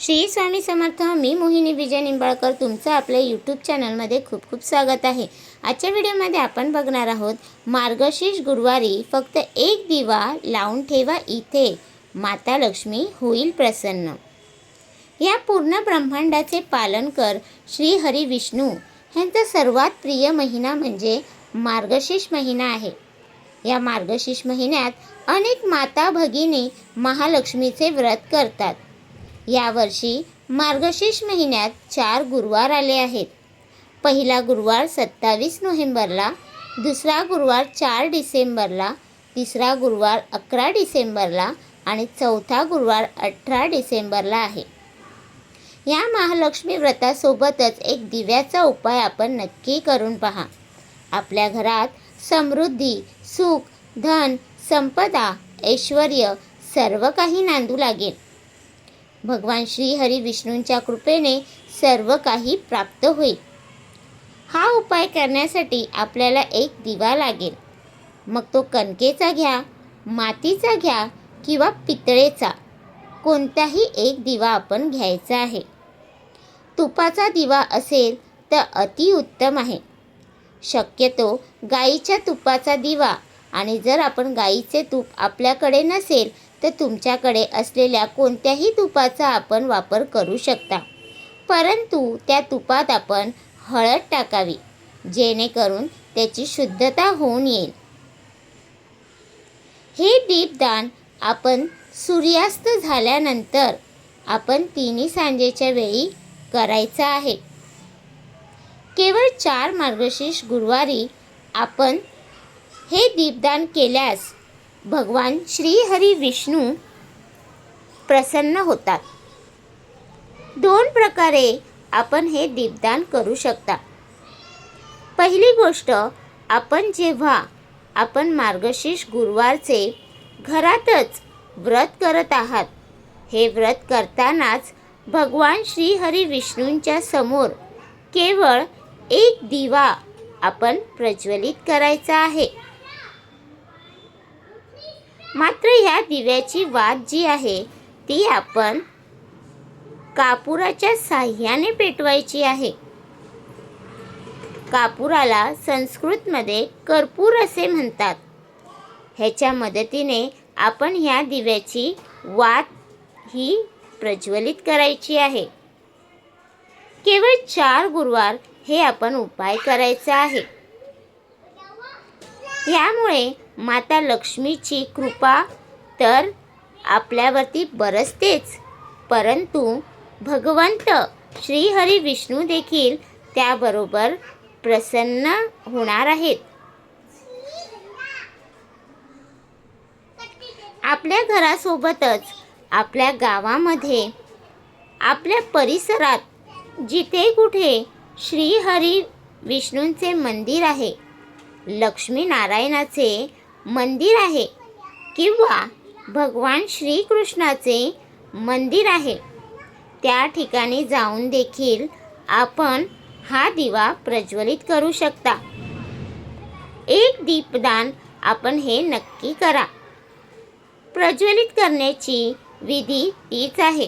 श्री स्वामी समर्थ. मी मोहिनी विजय निंबाळकर तुमचं आपल्या यूट्यूब चॅनलमध्ये खूप खूप स्वागत आहे. आजच्या व्हिडिओमध्ये आपण बघणार आहोत मार्गशीर्ष गुरुवारी फक्त एक दिवा लावून ठेवा इथे, माता लक्ष्मी होईल प्रसन्न. या पूर्ण ब्रह्मांडाचे पालनकर श्री हरी विष्णू यांचा सर्वात प्रिय महिना म्हणजे मार्गशीर्ष महिना आहे. या मार्गशीर्ष महिन्यात अनेक माता भगिनी महालक्ष्मीचे व्रत करतात. यावर्षी मार्गशीर्ष महिन्यात 4 गुरुवार आले आहेत. पहिला गुरुवार 27 नोव्हेंबरला, दुसरा गुरुवार 4 डिसेंबरला, तिसरा गुरुवार 11 डिसेंबरला आणि चौथा गुरुवार 18 डिसेंबरला आहे. या महालक्ष्मी व्रतासोबतच एक दिव्याचा उपाय आपण नक्की करून पहा. आपल्या घरात समृद्धी, सुख, धन, संपदा, ऐश्वर सर्व काही नांदू लागेल. भगवान श्री हरी विष्णूंच्या कृपेने सर्व काही प्राप्त होईल. हा उपाय करण्यासाठी आपल्याला एक दिवा लागेल. मग तो कणकेचा घ्या, मातीचा घ्या किंवा पितळेचा, कोणताही एक दिवा आपण घ्यायचा आहे. तुपाचा दिवा असेल तर अतिउत्तम आहे. शक्यतो गाईच्या तुपाचा दिवा, आणि जर आपण गाईचे तूप आपल्याकडे नसेल तर तुमच्याकडे असलेल्या कोणत्याही तुपाचा आपण वापर करू शकता. परंतु त्या तुपात आपण हळद टाकावी, जेणेकरून त्याची शुद्धता होऊन येईल. हे दीपदान आपण सूर्यास्त झाल्यानंतर आपण तिन्ही सांजेच्या वेळी करायचं आहे. केवळ 4 मार्गशीर्ष गुरुवारी आपण हे दीपदान केल्यास भगवान श्री हरी विष्णू प्रसन्न होतात. 2 प्रकारे आपण हे दीपदान करू शकता. पहिली गोष्ट, जेव्हा आपण मार्गशीर्ष गुरुवारचे घरातच व्रत करत आहात, हे व्रत करतानाच भगवान श्री हरी विष्णूंच्या समोर केवळ एक दिवा आपण प्रज्वलित करायचा आहे. मात्र ह्या दिव्याची वात जी आहे ती आपण कापुराच्या साह्याने पेटवायची आहे. कापुराला संस्कृतमध्ये कर्पूर असे म्हणतात. ह्याच्या मदतीने आपण ह्या दिव्याची वात ही प्रज्वलित करायची आहे. केवळ 4 गुरुवार हे आपण उपाय करायचा आहे. यामुळे माता लक्ष्मीची कृपा तर आपल्यावरती बरसतेच, परंतु भगवंत श्री हरी विष्णू देखील त्याबरोबर प्रसन्न होणार आहेत. आपल्या घरासोबतच आपल्या गावामध्ये, आपल्या परिसरात जिथे कुठे श्री हरी विष्णूंचे मंदिर आहे, लक्ष्मी नारायणाचे मंदिर आहे किंवा भगवान श्रीकृष्णाचे मंदिर आहे, त्या ठिकाणी जाऊन देखील आपण हा दिवा प्रज्वलित करू शकता. एक दीपदान आपण हे नक्की करा. प्रज्वलित करण्याची विधी तीच आहे.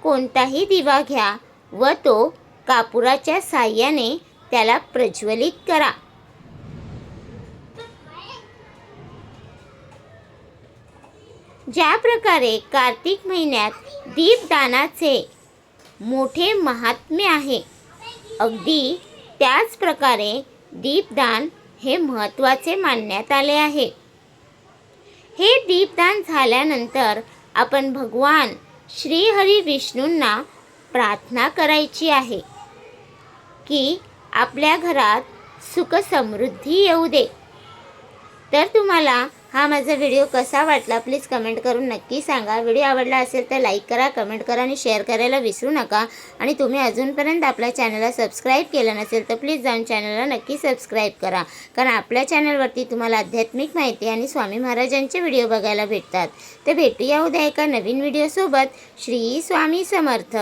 कोणताही दिवा घ्या व तो कापुराच्या साह्याने त्याला प्रज्वलित करा. ज्या प्रकारे कार्तिक महिन्यात दीपदानाचे मोठे महात्म्य आहे, अगदी त्याच प्रकारे दीपदान हे महत्त्वाचे मानण्यात आले आहे. हे दीपदान झाल्यानंतर आपण भगवान श्री हरी विष्णूंना प्रार्थना करायची आहे की आपल्या घरात सुख समृद्धी येऊ दे. तर तुम्हाला हा माझा व्हिडिओ कसा वाटला प्लीज कमेंट करून नक्की सांगा. व्हिडिओ आवडला असेल तर लाईक करा, कमेंट करा आणि शेअर करायला विसरू नका. आणि तुम्ही अजूनपर्यंत आपल्या चॅनलला सबस्क्राईब केलं नसेल तर प्लीज जाऊन चॅनलला नक्की सबस्क्राईब करा, कारण आपल्या चॅनलवरती तुम्हाला आध्यात्मिक माहिती आणि स्वामी महाराजांचे व्हिडिओ बघायला भेटतात. तर भेटूया उद्या एका नवीन व्हिडिओसोबत. श्री स्वामी समर्थ.